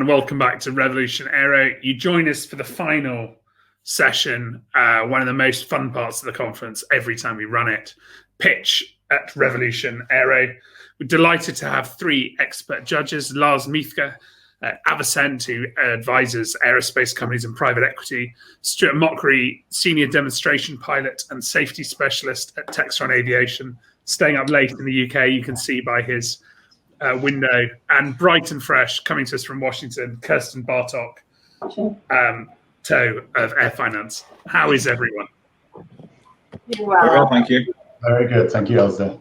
and welcome back to Revolution Aero. You join us for the final session, one of the most fun parts of the conference every time we run it, pitch at Revolution Aero. We're delighted to have three expert judges, Lars Mithke, Avocent, who advises aerospace companies and private equity, Stuart Mockery, senior demonstration pilot and safety specialist at Textron Aviation, staying up late in the UK, you can see by his window, and bright and fresh, coming to us from Washington, Kirsten Bartok, Toe of Air Finance. How is everyone? Very well, thank you. Very good, thank you, Elsa.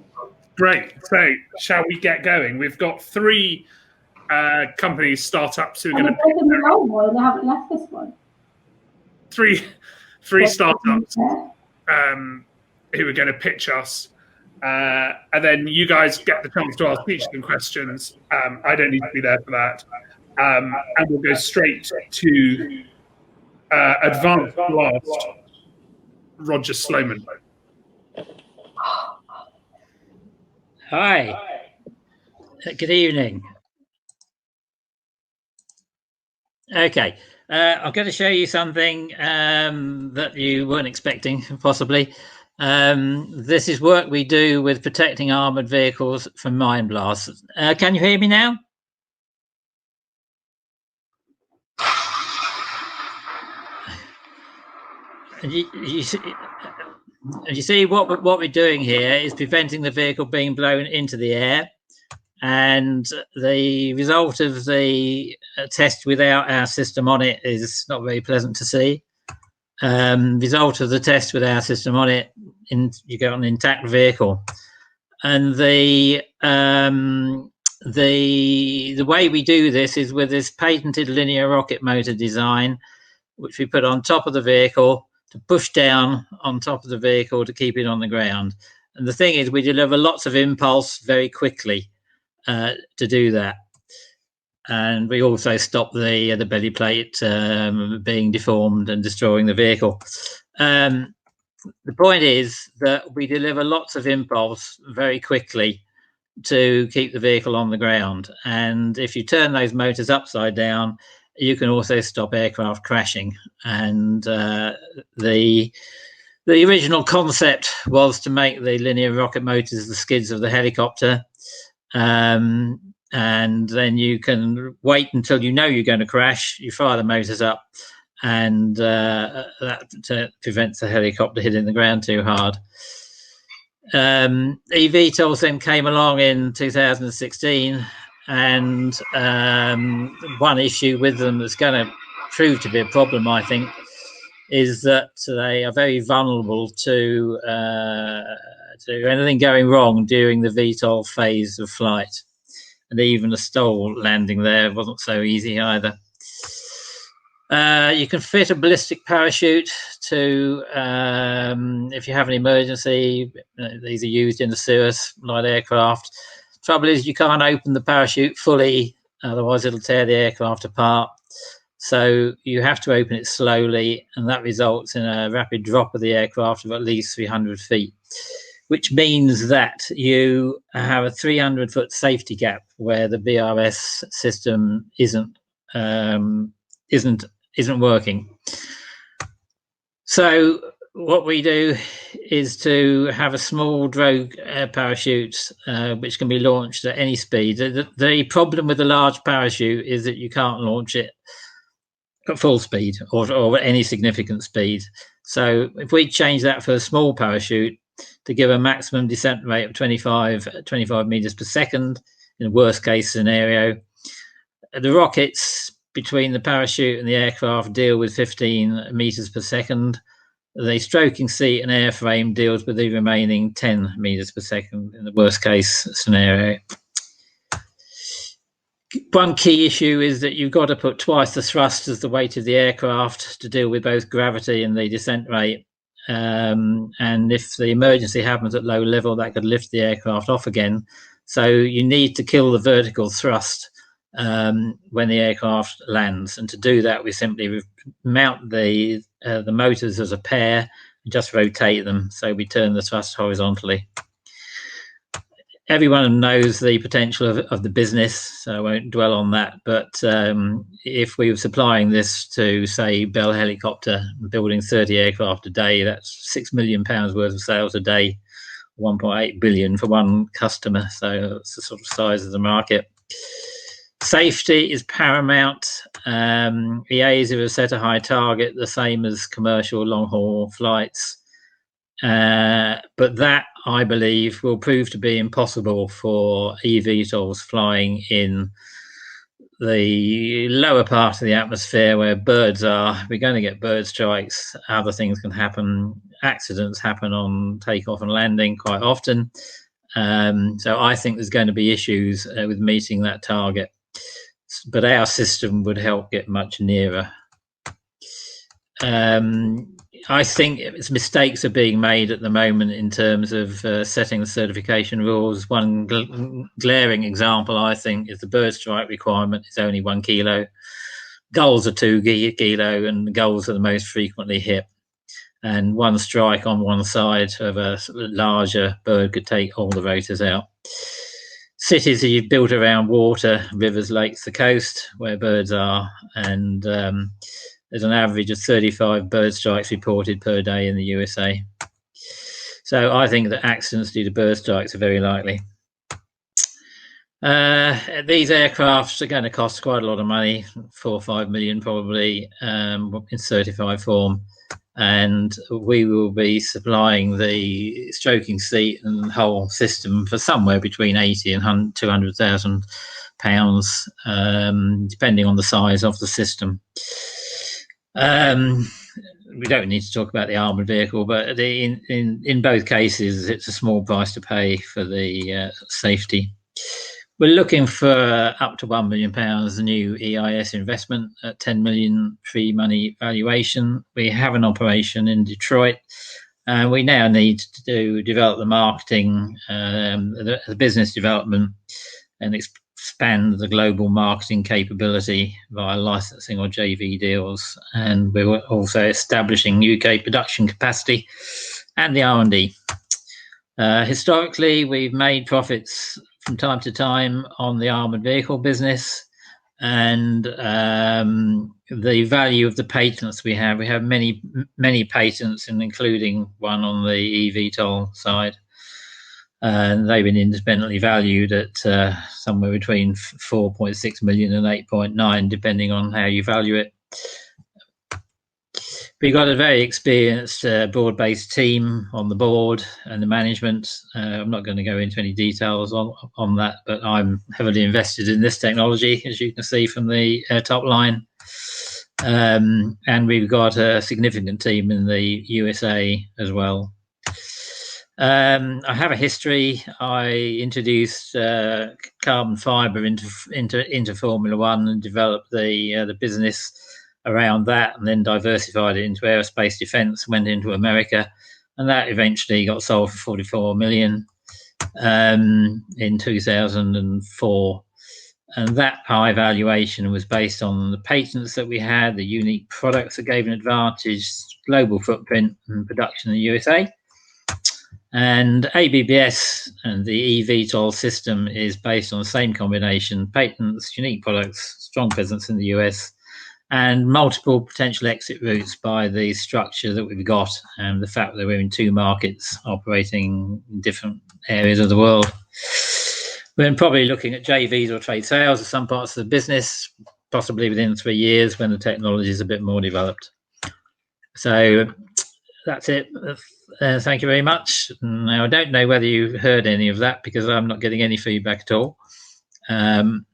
Great. So, shall we get going? We've got three companies, startups who are going to. They haven't left this one. Three startups who are going to pitch us. And then you guys get the chance to ask each of them questions. I don't need to be there for that. And we'll go straight to advanced blast, Roger Sloman. Hi. Good evening. Okay. I'm going to show you something that you weren't expecting, possibly. This is work we do with protecting armoured vehicles from mine blasts. Can you hear me now? You see what we're doing here is preventing the vehicle being blown into the air, and the result of the test without our system on it is not very pleasant to see. Result of the test with our system on it, you get an intact vehicle, and the way we do this is with this patented linear rocket motor design, which we put on top of the vehicle to push down on top of the vehicle to keep it on the ground. And the thing is, we deliver lots of impulse very quickly to do that. And we also stop the belly plate being deformed and destroying the vehicle. The point is that we deliver lots of impulse very quickly to keep the vehicle on the ground. And if you turn those motors upside down, you can also stop aircraft crashing. And the original concept was to make the linear rocket motors the skids of the helicopter. And then you can wait until you know you're going to crash, you fire the motors up, and that prevents the helicopter hitting the ground too hard. eVTOLs then came along in 2016, and one issue with them that's going to prove to be a problem, I think, is that they are very vulnerable to anything going wrong during the VTOL phase of flight. And even a stall landing there wasn't so easy either. You can fit a ballistic parachute to, if you have an emergency. These are used in the Cirrus light aircraft. Trouble is, you can't open the parachute fully, otherwise it'll tear the aircraft apart. So you have to open it slowly, and that results in a rapid drop of the aircraft of at least 300 feet. Which means that you have a 300-foot safety gap where the BRS system isn't working. So what we do is to have a small drogue parachute which can be launched at any speed. The problem with the large parachute is that you can't launch it at full speed or at any significant speed. So if we change that for a small parachute, to give a maximum descent rate of 25 meters per second in the worst case scenario. The rockets between the parachute and the aircraft deal with 15 meters per second. The stroking seat and airframe deals with the remaining 10 meters per second in the worst case scenario. One key issue is that you've got to put twice the thrust as the weight of the aircraft to deal with both gravity and the descent rate. And if the emergency happens at low level, that could lift the aircraft off again. So you need to kill the vertical thrust when the aircraft lands. And to do that, we simply mount the motors as a pair and just rotate them. So we turn the thrust horizontally. everyone knows the potential of the business, so I won't dwell on that. But if we were supplying this to, say, Bell Helicopter, building 30 aircraft a day, that's £6 million worth of sales a day, 1.8 billion for one customer. So that's the sort of size of the market. Safety is paramount. EASA have set a high target, the same as commercial long-haul flights. But that, I believe, will prove to be impossible for eVTOLs flying in the lower part of the atmosphere where birds are. We're going to get bird strikes. Other things can happen. Accidents happen on takeoff and landing quite often. So I think there's going to be issues with meeting that target. But our system would help get much nearer. I think mistakes are being made at the moment in terms of setting the certification rules. One glaring example, I think, is the bird strike requirement is only 1 kilo. Gulls are 2 kilo, and gulls are the most frequently hit. And one strike on one side of a larger bird could take all the rotors out. Cities are built around water, rivers, lakes, the coast, where birds are, and there's an average of 35 bird strikes reported per day in the USA. So I think that accidents due to bird strikes are very likely. These aircraft are going to cost quite a lot of money, 4 or 5 million probably, in certified form. And we will be supplying the stroking seat and whole system for somewhere between 80 and 200,000 pounds, depending on the size of the system. We don't need to talk about the armoured vehicle, but in both cases, it's a small price to pay for the safety. We're looking for up to £1 million new EIS investment at 10 million pre-money valuation. We have an operation in Detroit, and we now need to develop the marketing, the business development, and expand the global marketing capability via licensing or JV deals. And we're also establishing UK production capacity and the R&D. Historically, we've made profits from time to time on the armoured vehicle business, and the value of the patents we have many patents, and including one on the eVTOL side, and they've been independently valued at somewhere between 4.6 million and 8.9, depending on how you value it. We've got a very experienced broad-based team on the board and the management. I'm not going to go into any details on that, but I'm heavily invested in this technology, as you can see from the top line. And we've got a significant team in the USA as well. I have a history. I introduced carbon fibre into Formula One and developed the business around that, and then diversified it into aerospace defence, went into America, and that eventually got sold for 44 million in 2004. And that high valuation was based on the patents that we had, the unique products that gave an advantage, global footprint and production in the USA. And ABBS and the eVTOL system is based on the same combination: patents, unique products, strong presence in the US, and multiple potential exit routes by the structure that we've got and the fact that we're in 2 markets operating in different areas of the world. We're probably looking at JVs or trade sales of some parts of the business, possibly within 3 years when the technology is a bit more developed. So that's it. Thank you very much. Now, I don't know whether you heard any of that because I'm not getting any feedback at all. And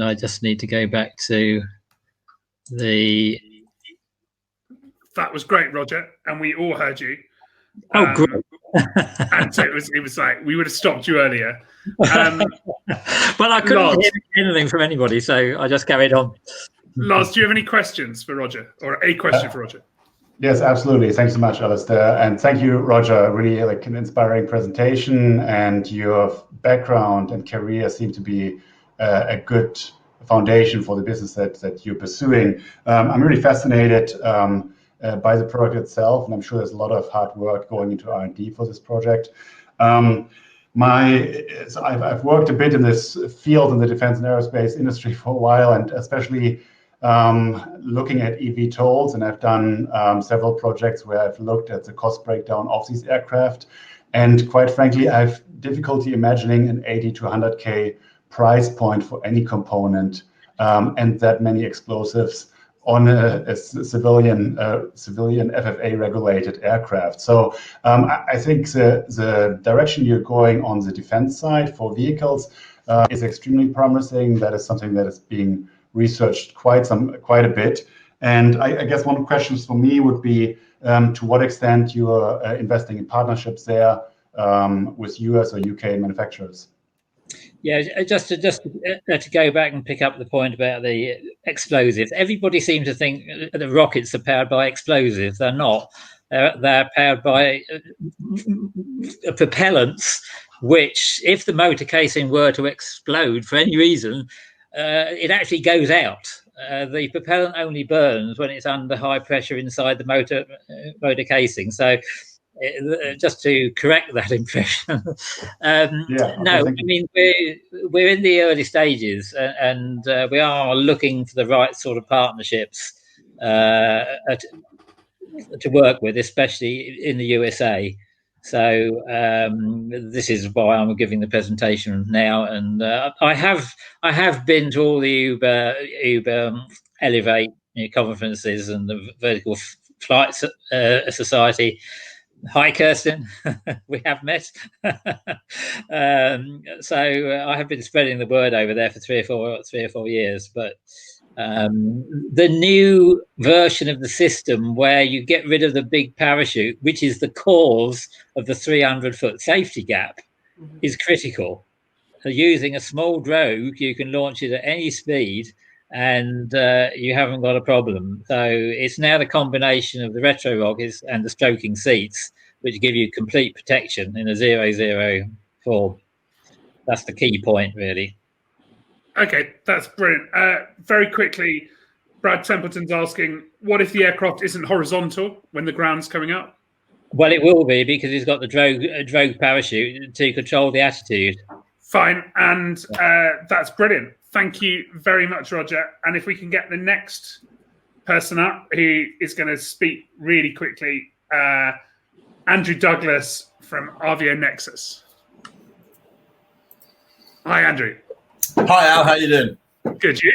I just need to go back to That was great, Roger, and we all heard you. Oh, great. And so it was like we would have stopped you earlier. Well, I couldn't hear anything from anybody, so I just carried on. Lars, do you have any questions for Roger, or a question for Roger? Yes, absolutely. Thanks so much, Alistair. And thank you, Roger. Really an inspiring presentation, and your background and career seem to be a good foundation for the business that you're pursuing. I'm really fascinated by the product itself, and I'm sure there's a lot of hard work going into R&D for this project. So I've worked a bit in this field in the defense and aerospace industry for a while, and especially looking at eVTOLs, and I've done several projects where I've looked at the cost breakdown of these aircraft. And quite frankly, I have difficulty imagining an 80 to 100K price point for any component and that many explosives on a civilian FFA regulated aircraft. So I think the direction you're going on the defense side for vehicles is extremely promising. That is something that is being researched quite a bit. And I guess one of the questions for me would be to what extent you are investing in partnerships there with US or UK manufacturers. Yeah, just to go back and pick up the point about the explosives. Everybody seems to think the rockets are powered by explosives. They're not. They're powered by propellants, which, if the motor casing were to explode for any reason, it actually goes out. The propellant only burns when it's under high pressure inside the motor casing. So, just to correct that impression, no, I mean we're in the early stages, and we are looking for the right sort of partnerships to work with, especially in the USA. So this is why I'm giving the presentation now, and I have been to all the Uber Elevate conferences and the Vertical Flight Society. Hi, Kirsten. We have met. So I have been spreading the word over there for three or four years. But the new version of the system, where you get rid of the big parachute, which is the cause of the 300-foot safety gap, is critical. So using a small drogue, you can launch it at any speed, and you haven't got a problem. So it's now the combination of the retro rockets and the stroking seats, which give you complete protection in a 0-0 form. That's the key point, really. Okay, that's brilliant. Very quickly, Brad Templeton's asking, what if the aircraft isn't horizontal when the ground's coming up? Well, it will be, because it's got the drogue parachute to control the attitude. Fine, and that's brilliant. Thank you very much, Roger. And if we can get the next person up, who is going to speak really quickly, Andrew Douglas from AvioNexus. Hi, Andrew. Hi, Al. How you doing? Good, you?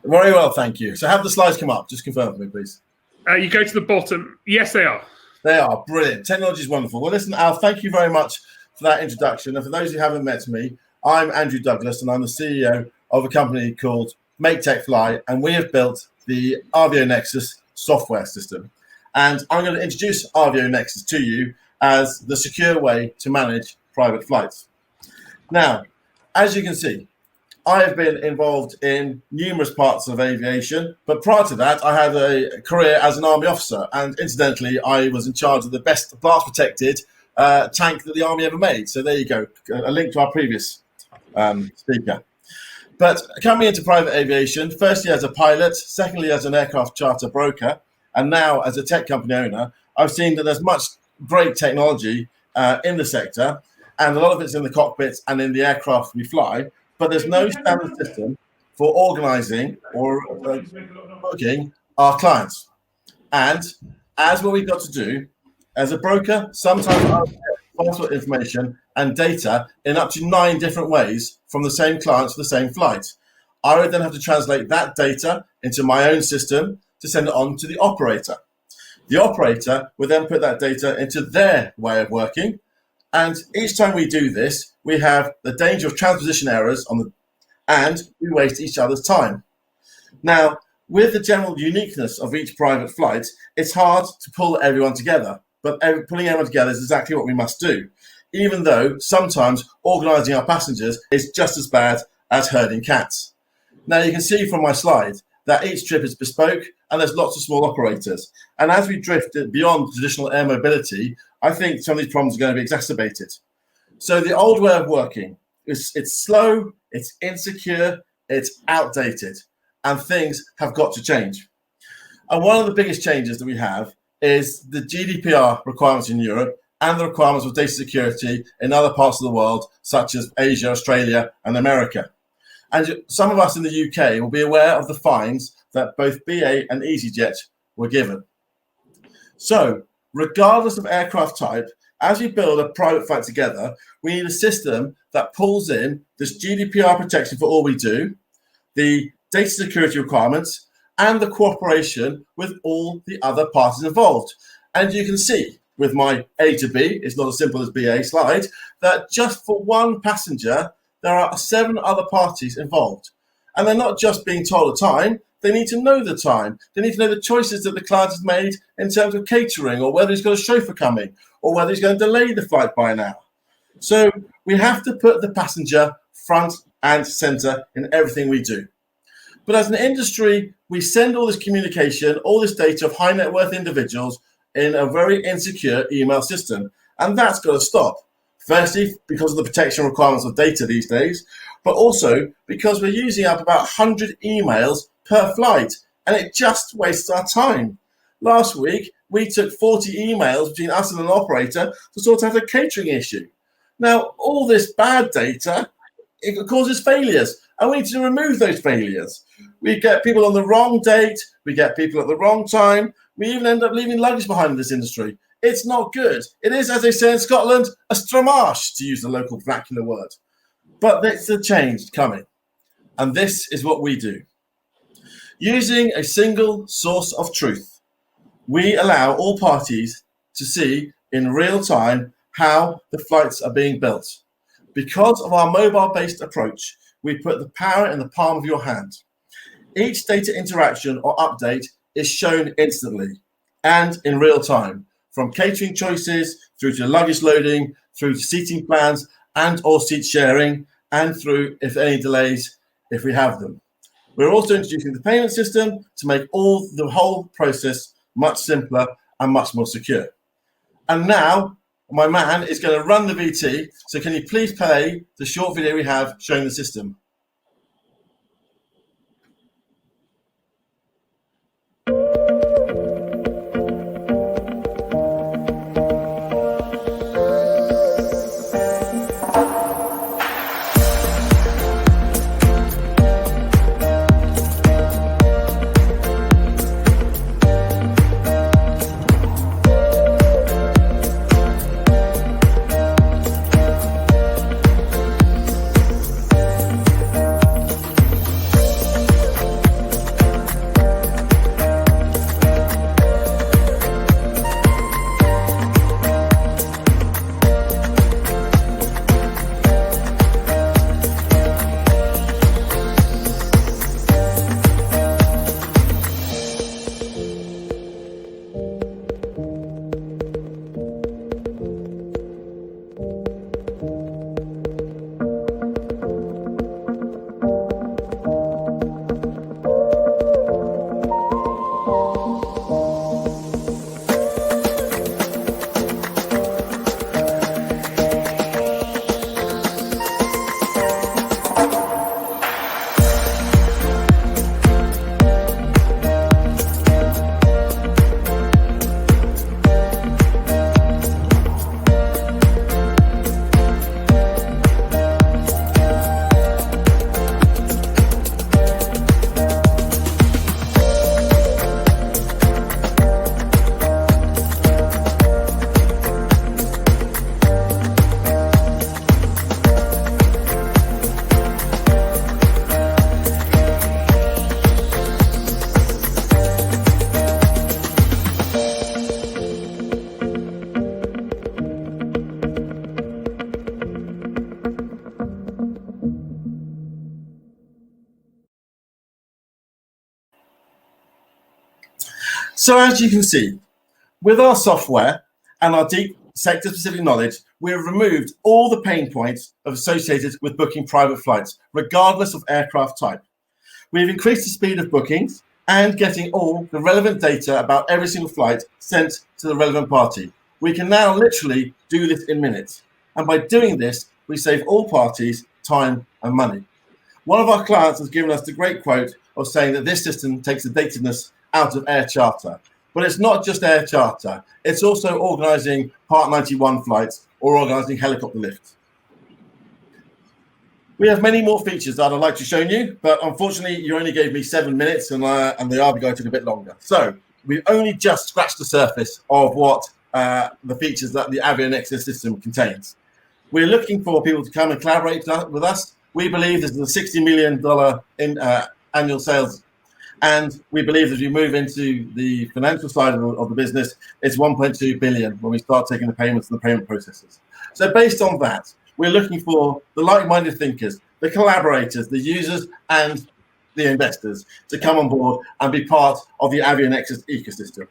Very well, thank you. So have the slides come up? Just confirm for me, please. You go to the bottom. Yes, they are. They are. Brilliant. Technology is wonderful. Well, listen, Al, thank you very much for that introduction. And for those who haven't met me, I'm Andrew Douglas, and I'm the CEO of a company called Make Tech Fly, and we have built the AvioNexus software system. And I'm going to introduce AvioNexus to you as the secure way to manage private flights. Now, as you can see, I have been involved in numerous parts of aviation, but prior to that, I had a career as an Army officer. And incidentally, I was in charge of the best blast-protected tank that the Army ever made. So there you go, a link to our previous speaker. But coming into private aviation, firstly as a pilot, secondly as an aircraft charter broker, and now as a tech company owner, I've seen that there's much great technology in the sector, and a lot of it's in the cockpits and in the aircraft we fly, but there's no standard system for organizing or booking our clients. And as what we've got to do, as a broker, sometimes I get passport information and data in up to 9 different ways from the same client to the same flight. I would then have to translate that data into my own system to send it on to the operator. The operator would then put that data into their way of working. And each time we do this, we have the danger of transposition errors and we waste each other's time. Now, with the general uniqueness of each private flight, it's hard to pull everyone together. But pulling everyone together is exactly what we must do, even though sometimes organising our passengers is just as bad as herding cats. Now, you can see from my slide that each trip is bespoke and there's lots of small operators. And as we drift beyond traditional air mobility, I think some of these problems are going to be exacerbated. So the old way of working, it's slow, it's insecure, it's outdated, and things have got to change. And one of the biggest changes that we have is the GDPR requirements in Europe and the requirements of data security in other parts of the world, such as Asia, Australia, and America. And some of us in the UK will be aware of the fines that both BA and EasyJet were given. So, regardless of aircraft type, as we build a private flight together, we need a system that pulls in this GDPR protection for all we do, the data security requirements, and the cooperation with all the other parties involved. And you can see with my A to B, it's not as simple as BA slide, that just for one passenger, there are 7 other parties involved. And they're not just being told a time, they need to know the time. They need to know the choices that the client has made in terms of catering, or whether he's got a chauffeur coming, or whether he's going to delay the flight by an hour. So we have to put the passenger front and center in everything we do. But as an industry, we send all this communication, all this data of high net worth individuals in a very insecure email system. And that's got to stop. Firstly, because of the protection requirements of data these days, but also because we're using up about 100 emails per flight, and it just wastes our time. Last week, we took 40 emails between us and an operator to sort out a catering issue. Now, all this bad data, it causes failures, and we need to remove those failures. We get people on the wrong date, we get people at the wrong time, we even end up leaving luggage behind in this industry. It's not good. It is, as they say in Scotland, a stramash, to use the local vernacular word. But there's a change coming, and this is what we do. Using a single source of truth, we allow all parties to see in real time how the flights are being built. Because of our mobile-based approach, we put the power in the palm of your hand. Each data interaction or update is shown instantly and in real time, from catering choices through to luggage loading, through to seating plans and or seat sharing, and through, if any delays, if we have them. We're also introducing the payment system to make the whole process much simpler and much more secure. And now, my man is going to run the VT, so can you please play the short video we have showing the system? So as you can see, with our software and our deep sector-specific knowledge, we have removed all the pain points associated with booking private flights, regardless of aircraft type. We've increased the speed of bookings and getting all the relevant data about every single flight sent to the relevant party. We can now literally do this in minutes. And by doing this, we save all parties time and money. One of our clients has given us the great quote of saying that this system takes the datedness out of air charter. But it's not just air charter. It's also organising Part 91 flights or organising helicopter lifts. We have many more features that I'd like to show you, but unfortunately, you only gave me 7 minutes, and the AvioGuide took a bit longer. So we've only just scratched the surface of what the features that the AvioNexus system contains. We're looking for people to come and collaborate with us. We believe this is a $60 million in annual sales, and we believe as we move into the financial side of the business, it's 1.2 billion when we start taking the payments and the payment processes. So based on that, we're looking for the like-minded thinkers, the collaborators, the users, and the investors to come on board and be part of the AvioNexus ecosystem.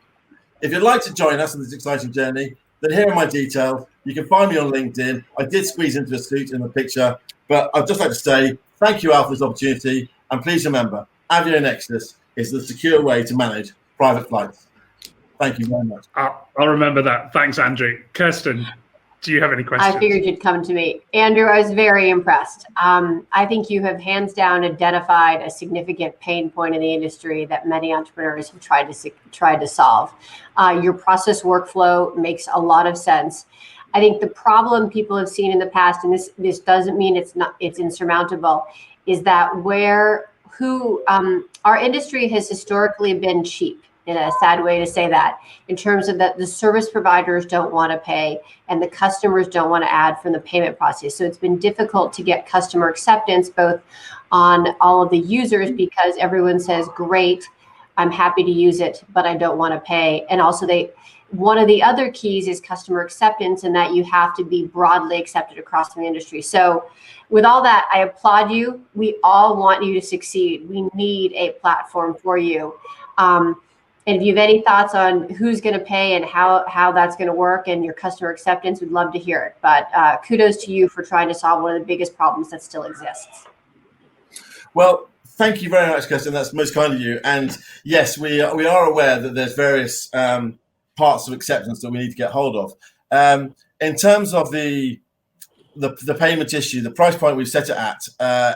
If you'd like to join us in this exciting journey, then here are my details. You can find me on LinkedIn. I did squeeze into a suit in the picture, but I'd just like to say thank you, Al, for this opportunity. And please remember, AvioNexus is the secure way to manage private flights. Thank you very much. I'll remember that. Thanks, Andrew. Kirsten, do you have any questions? I figured you'd come to me. Andrew, I was very impressed. I think you have hands down identified a significant pain point in the industry that many entrepreneurs have tried to solve. Your process workflow makes a lot of sense. I think the problem people have seen in the past, and this doesn't mean it's insurmountable, is that our industry has historically been cheap, in a sad way to say that, in terms of that the service providers don't want to pay and the customers don't want to add from the payment process. So it's been difficult to get customer acceptance both on all of the users because everyone says, great, I'm happy to use it, but I don't want to pay. And also one of the other keys is customer acceptance, and that you have to be broadly accepted across the industry. So with all that, I applaud you. We all want you to succeed. We need a platform for you. And if you have any thoughts on who's going to pay and how that's going to work and your customer acceptance, we'd love to hear it. But kudos to you for trying to solve one of the biggest problems that still exists. Well, thank you very much, Kirsten. That's most kind of you. And yes, we are aware that there's various parts of acceptance that we need to get hold of. In terms of the payment issue, the price point we've set it at,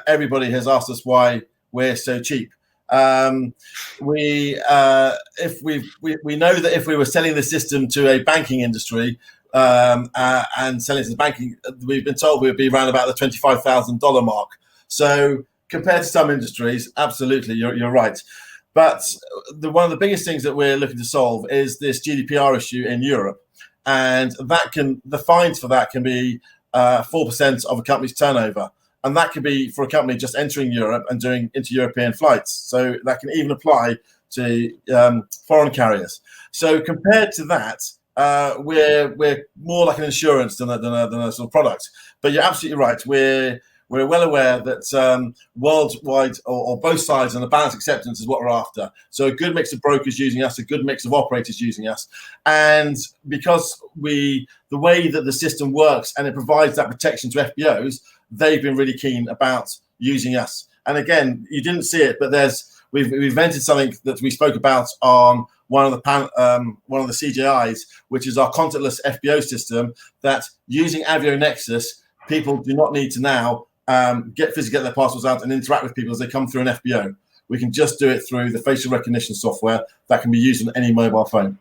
everybody has asked us why we're so cheap. We know that if we were selling the system to a banking industry and selling to the banking, we've been told we would be around about the $25,000 mark. So compared to some industries, absolutely, you're right. But one of the biggest things that we're looking to solve is this GDPR issue in Europe, and the fines for that can be 4% of a company's turnover. And that could be for a company just entering Europe and doing inter-European flights. So that can even apply to foreign carriers. So compared to that, we're more like an insurance than a sort of product. But you're absolutely right. We're well aware that worldwide or both sides and the balanced acceptance is what we're after. So a good mix of brokers using us, a good mix of operators using us. And because the way that the system works and it provides that protection to FBOs, they've been really keen about using us. And again, you didn't see it, but we've invented something that we spoke about on one of the CGIs, which is our contactless FBO system. That using AvioNexus, people do not need to now get their passports out and interact with people as they come through an FBO. We can just do it through the facial recognition software that can be used on any mobile phone.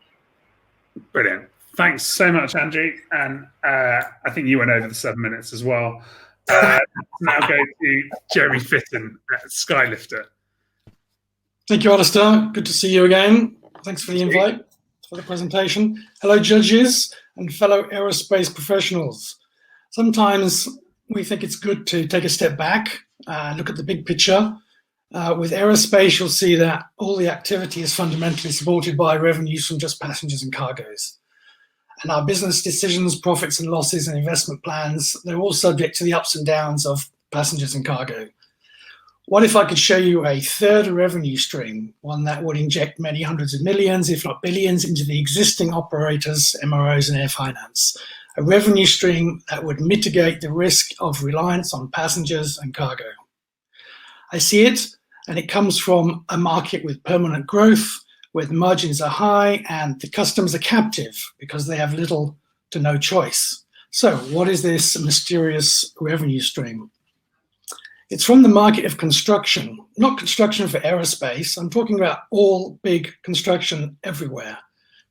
Brilliant. Thanks so much, Andrew. And I think you went over the 7 minutes as well. Now go to Jeremy Fitton at Skylifter. Thank you, Alistair. Good to see you again. Thanks for the invite, for the presentation. Hello, judges and fellow aerospace professionals. Sometimes we think it's good to take a step back, look at the big picture. With aerospace, you'll see that all the activity is fundamentally supported by revenues from just passengers and cargoes. And our business decisions, profits and losses and investment plans, they're all subject to the ups and downs of passengers and cargo. What if I could show you a third revenue stream, one that would inject many hundreds of millions, if not billions, into the existing operators, MROs and air finance? A revenue stream that would mitigate the risk of reliance on passengers and cargo. I see it, and it comes from a market with permanent growth, where the margins are high and the customers are captive because they have little to no choice. So what is this mysterious revenue stream? It's from the market of construction, not construction for aerospace. I'm talking about all big construction everywhere.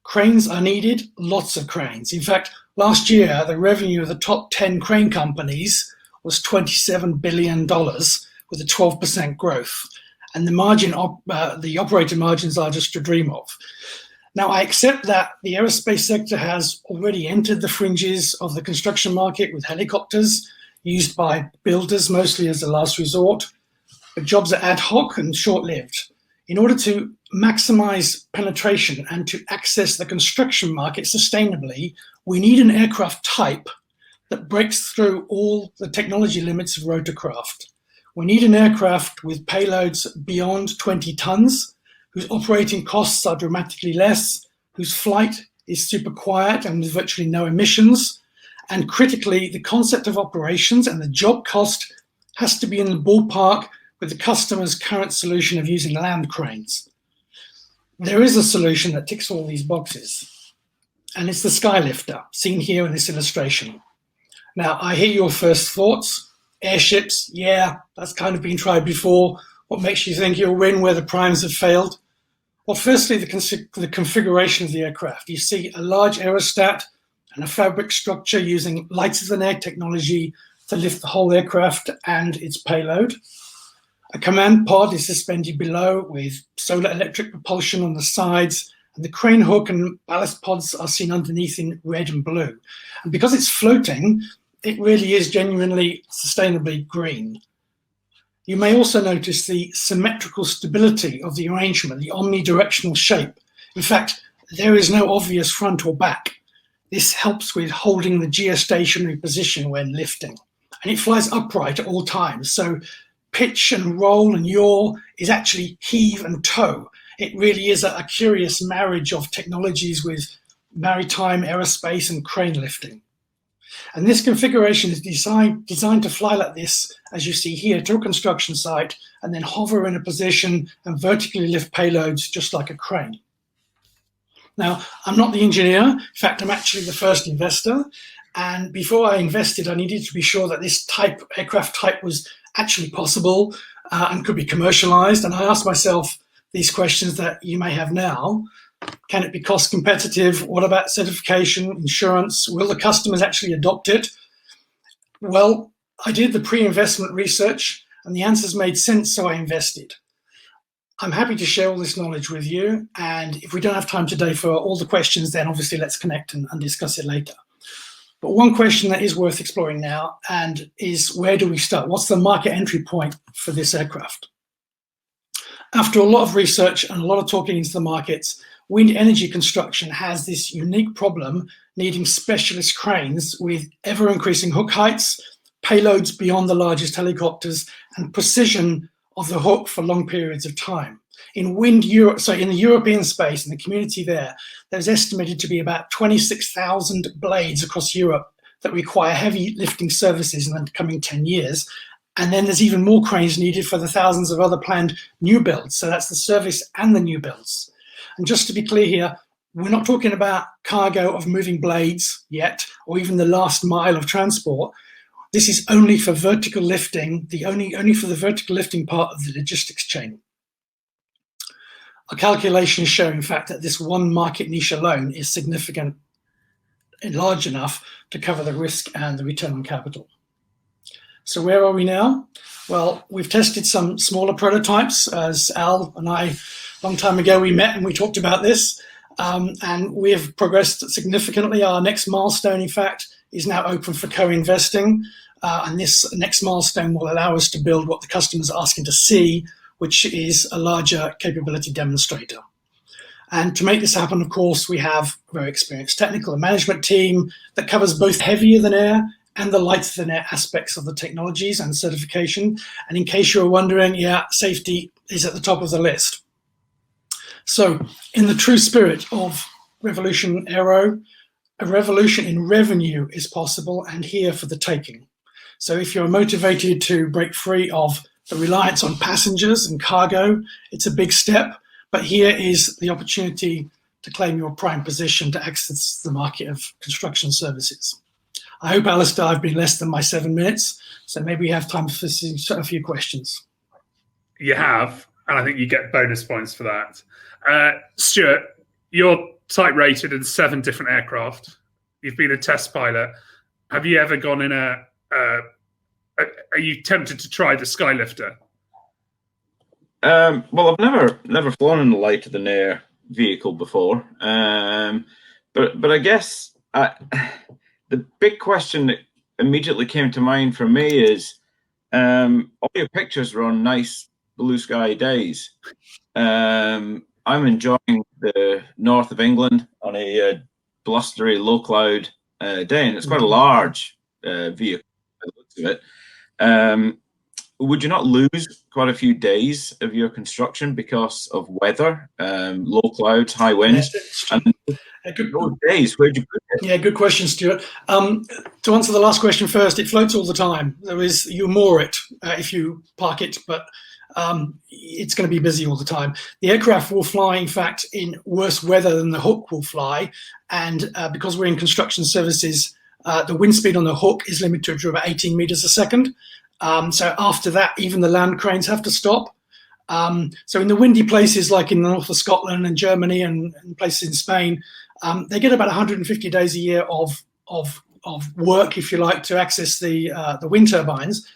Cranes are needed, lots of cranes. In fact, last year, the revenue of the top 10 crane companies was $27 billion with a 12% growth. And the operating margins are just to dream of. Now, I accept that the aerospace sector has already entered the fringes of the construction market with helicopters used by builders mostly as a last resort, but jobs are ad hoc and short-lived. In order to maximize penetration and to access the construction market sustainably, we need an aircraft type that breaks through all the technology limits of rotorcraft. We need an aircraft with payloads beyond 20 tons, whose operating costs are dramatically less, whose flight is super quiet and with virtually no emissions. And critically, the concept of operations and the job cost has to be in the ballpark with the customer's current solution of using land cranes. There is a solution that ticks all these boxes, and it's the Skylifter, seen here in this illustration. Now, I hear your first thoughts. Airships, yeah, that's kind of been tried before. What makes you think you'll win where the primes have failed? Well, firstly, the configuration of the aircraft. You see a large aerostat and a fabric structure using lighter-than-air technology to lift the whole aircraft and its payload. A command pod is suspended below with solar electric propulsion on the sides, and the crane hook and ballast pods are seen underneath in red and blue. And because it's floating, it really is genuinely sustainably green. You may also notice the symmetrical stability of the arrangement, the omnidirectional shape. In fact, there is no obvious front or back. This helps with holding the geostationary position when lifting. And it flies upright at all times. So pitch and roll and yaw is actually heave and tow. It really is a curious marriage of technologies with maritime, aerospace, and crane lifting. And this configuration is designed to fly like this, as you see here, to a construction site, and then hover in a position and vertically lift payloads just like a crane. Now, I'm not the engineer. In fact, I'm actually the first investor. And before I invested, I needed to be sure that this aircraft type was actually possible and could be commercialized. And I asked myself these questions that you may have now. Can it be cost competitive? What about certification, insurance? Will the customers actually adopt it? Well, I did the pre-investment research and the answers made sense, so I invested. I'm happy to share all this knowledge with you. And if we don't have time today for all the questions, then obviously let's connect and discuss it later. But one question that is worth exploring now and is, where do we start? What's the market entry point for this aircraft? After a lot of research and a lot of talking into the markets, wind energy construction has this unique problem needing specialist cranes with ever-increasing hook heights, payloads beyond the largest helicopters, and precision of the hook for long periods of time. In in the European space, in the community there's estimated to be about 26,000 blades across Europe that require heavy lifting services in the coming 10 years. And then there's even more cranes needed for the thousands of other planned new builds. So that's the service and the new builds. And just to be clear here, we're not talking about cargo of moving blades yet, or even the last mile of transport. This is only for vertical lifting, only for the vertical lifting part of the logistics chain. Our calculations show, in fact, that this one market niche alone is significant and large enough to cover the risk and the return on capital. So where are we now? Well, we've tested some smaller prototypes, as Al and I, a long time ago, we met and we talked about this. And we have progressed significantly. Our next milestone, in fact, is now open for co-investing. And this next milestone will allow us to build what the customers are asking to see, which is a larger capability demonstrator. And to make this happen, of course, we have a very experienced technical and management team that covers both heavier than air and the lighter than air aspects of the technologies and certification. And in case you're wondering, yeah, safety is at the top of the list. So in the true spirit of Revolution Aero, a revolution in revenue is possible and here for the taking. So if you're motivated to break free of the reliance on passengers and cargo, it's a big step, but here is the opportunity to claim your prime position to access the market of construction services. I hope, Alistair, I've been less than my 7 minutes, so maybe we have time for a few questions. You have, and I think you get bonus points for that. Stuart, you're type rated in 7 different aircraft. You've been a test pilot. Have you ever gone in are you tempted to try the Skylifter? Well, I've never flown in the light of the Nair vehicle before, but I guess the big question that immediately came to mind for me is all your pictures were on nice blue sky days. I'm enjoying the north of England on a blustery, low cloud day, and it's quite a large vehicle by the looks of it. Would you not lose quite a few days of your construction because of weather, low clouds, high winds? And those days, where'd you put it? Yeah, good question, Stuart. To answer the last question first, it floats all the time. You moor it if you park it, but it's going to be busy all the time. The aircraft will fly, in fact, in worse weather than the Hook will fly. And because we're in construction services, the wind speed on the Hook is limited to about 18 meters a second. So after that, even the land cranes have to stop. So in the windy places like in the north of Scotland and Germany and places in Spain, they get about 150 days a year of work, if you like, to access the wind turbines.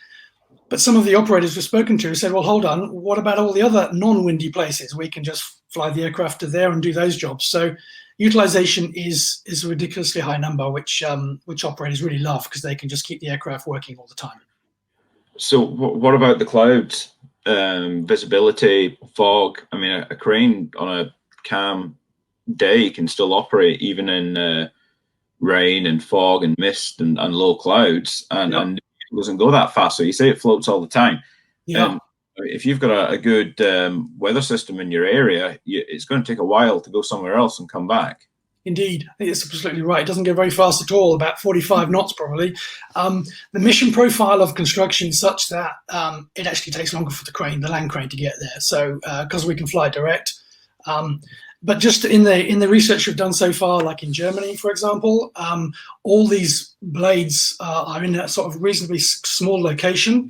But some of the operators we've spoken to said, well, hold on, what about all the other non-windy places? We can just fly the aircraft to there and do those jobs. So utilization is a ridiculously high number, which operators really love because they can just keep the aircraft working all the time. So what about the clouds, visibility, fog? I mean, a crane on a calm day can still operate even in rain and fog and mist and low clouds, and it doesn't go that fast. So you say it floats all the time. Yeah. If you've got a good weather system in your area, it's going to take a while to go somewhere else and come back. Indeed, I think it's absolutely right. It doesn't go very fast at all, about 45 knots probably. The mission profile of construction is such that it actually takes longer for the land crane to get there. So because we can fly direct. But just in the research we've done so far, like in Germany, for example, all these blades are in a sort of reasonably small location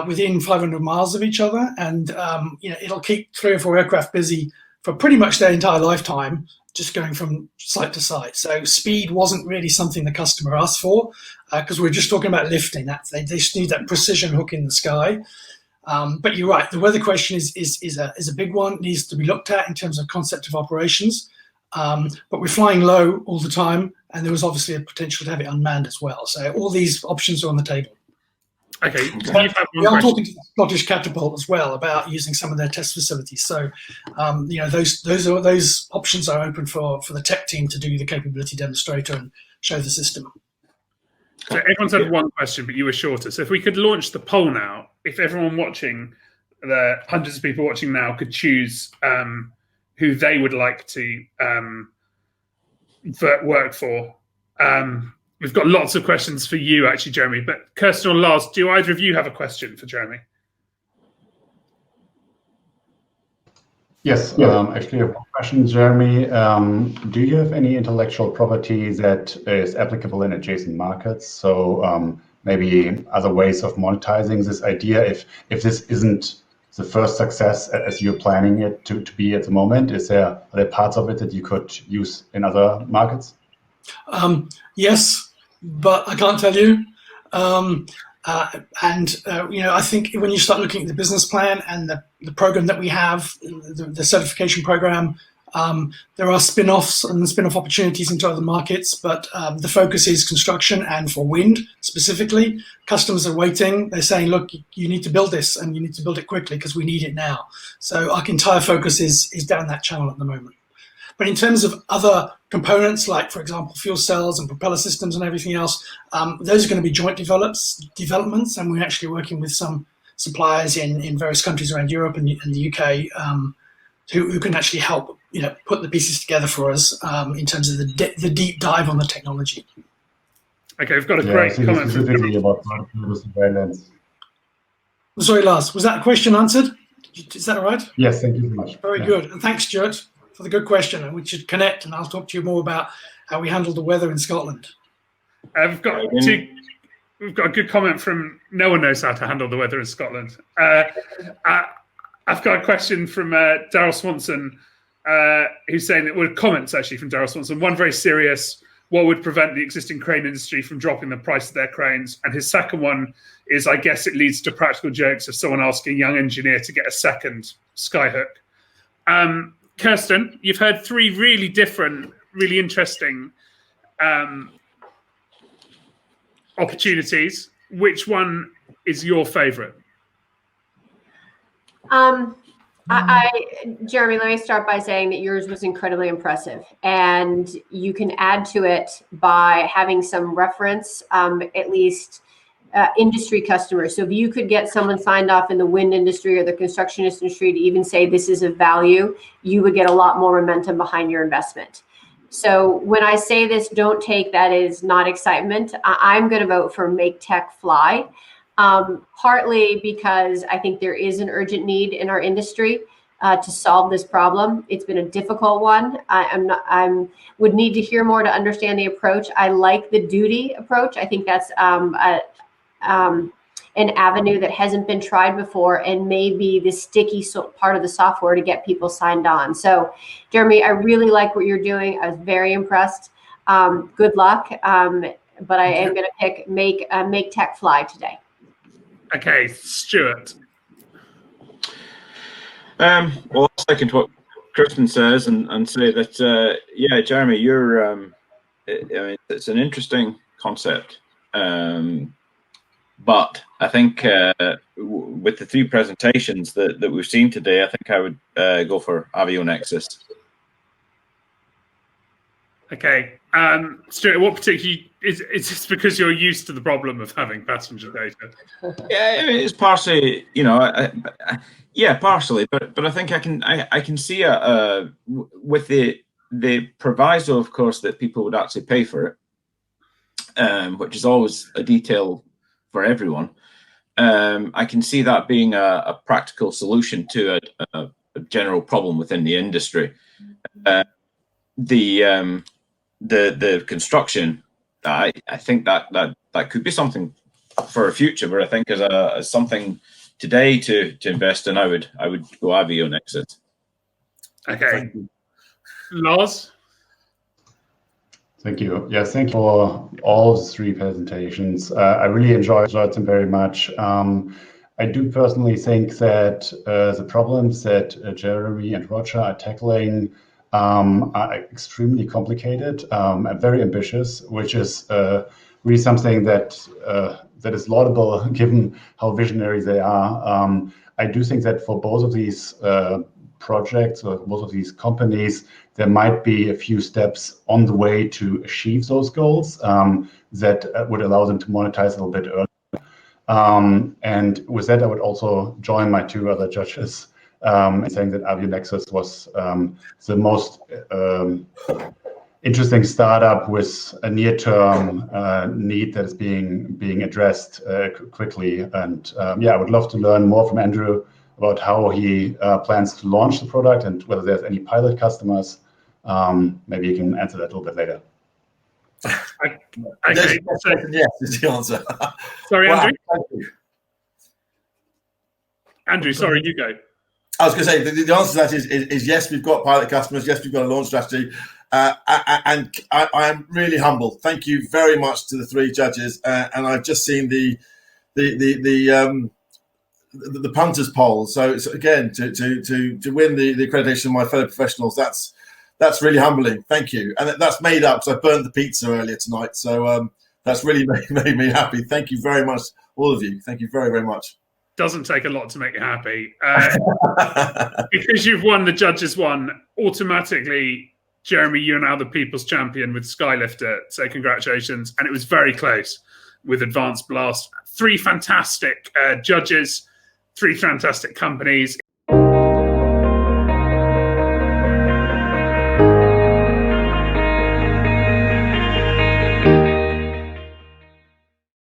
within 500 miles of each other. And it'll keep 3 or 4 aircraft busy for pretty much their entire lifetime, just going from site to site. So speed wasn't really something the customer asked for because we're just talking about lifting. They just need that precision hook in the sky. But you're right, the weather question is a big one. It needs to be looked at in terms of concept of operations. But we're flying low all the time, and there was obviously a potential to have it unmanned as well. So all these options are on the table. Okay. We are talking to Scottish Catapult as well about using some of their test facilities. So, those options are open for the tech team to do the capability demonstrator and show the system. So everyone's had one question, but you were shorter. So if we could launch the poll now, if everyone watching, the hundreds of people watching now, could choose who they would like to work for. We've got lots of questions for you, actually, Jeremy. But Kirsten or Lars, do either of you have a question for Jeremy? Yes, actually, I have one question, Jeremy. Do you have any intellectual property that is applicable in adjacent markets? So maybe other ways of monetizing this idea, if this isn't the first success as you're planning it to be at the moment, are there parts of it that you could use in other markets? Yes, but I can't tell you. I think when you start looking at the business plan and the program that we have, the certification program, there are spin-offs and spin-off opportunities into other markets, but the focus is construction, and for wind specifically, customers are waiting. They're saying, look, you need to build this and you need to build it quickly because we need it now. So our entire focus is down that channel at the moment. But in terms of other components, like, for example, fuel cells and propeller systems and everything else, those are going to be joint developments, and we're actually working with some suppliers in various countries around Europe and the UK who can actually help put the pieces together for us in terms of the deep dive on the technology. Okay, we've got a great comment specifically about surveillance. Sorry, Lars, was that question answered? Is that all right? Yes, thank you so much. Very good, and thanks, Stuart, for the good question, and we should connect, and I'll talk to you more about how we handle the weather in Scotland. We've got a good comment from no one knows how to handle the weather in Scotland. I've got a question from Daryl Swanson. who's saying that, well, comments actually from Daryl Swanson. One very serious: what would prevent the existing crane industry from dropping the price of their cranes? And his second one is, I guess it leads to practical jokes of someone asking a young engineer to get a second skyhook. Kirsten, you've heard three really different, really interesting opportunities. Which one is your favorite? Jeremy, let me start by saying that yours was incredibly impressive, and you can add to it by having some reference, at least industry customers. So if you could get someone signed off in the wind industry or the construction industry to even say this is of value, you would get a lot more momentum behind your investment. So when I say this, don't take that as not excitement. I'm going to vote for Make Tech Fly. Partly because I think there is an urgent need in our industry to solve this problem. It's been a difficult one. I would need to hear more to understand the approach. I like the duty approach. I think that's an avenue that hasn't been tried before and may be the sticky part of the software to get people signed on. So, Jeremy, I really like what you're doing. I was very impressed. Good luck. But I am going to pick Make Tech Fly today. Okay, Stuart. Well, I'll second what Kristen says and say that, yeah, Jeremy, you're, I mean, it's an interesting concept. But I think with the three presentations that we've seen today, I think I would go for AvioNexus. Okay. Stuart, what particularly is this because you're used to the problem of having passenger data? Yeah, I mean, it's partially, you know, yeah, partially, but I think I can see with the proviso, of course, that people would actually pay for it, which is always a detail for everyone. I can see that being a practical solution to a general problem within the industry. The construction, I think that could be something for a future, but I think as something today to invest in, I would go AvioNexus. Okay. Lars? Thank you. Yes, thank you for all of the three presentations. I really enjoyed them very much. I do personally think that the problems that Jeremy and Roger are tackling are extremely complicated and very ambitious, which is really something that is laudable given how visionary they are. I do think that for both of these projects or both of these companies, there might be a few steps on the way to achieve those goals that would allow them to monetize a little bit earlier. And with that, I would also join my two other judges in saying that AvioNexus was the most interesting startup with a near-term need that is being addressed quickly. And yeah, I would love to learn more from Andrew about how he plans to launch the product and whether there's any pilot customers. Maybe you can answer that a little bit later. Okay. Yes, is the answer. Sorry, Well, Andrew. Andrew, sorry, you go. I was going to say the answer to that is yes, we've got pilot customers. Yes, we've got a launch strategy, and I am really humbled. Thank you very much to the three judges, and I've just seen the punters poll. So again, to win the accreditation of my fellow professionals, that's really humbling. Thank you, and that's made up because I burned the pizza earlier tonight. So that's really made me happy. Thank you very much, all of you. Thank you very, very much. Doesn't take a lot to make you happy. Because you've won, the judges won, automatically, Jeremy, you're now the people's champion with Skylifter. So congratulations. And it was very close with Advanced Blast. Three fantastic judges, three fantastic companies.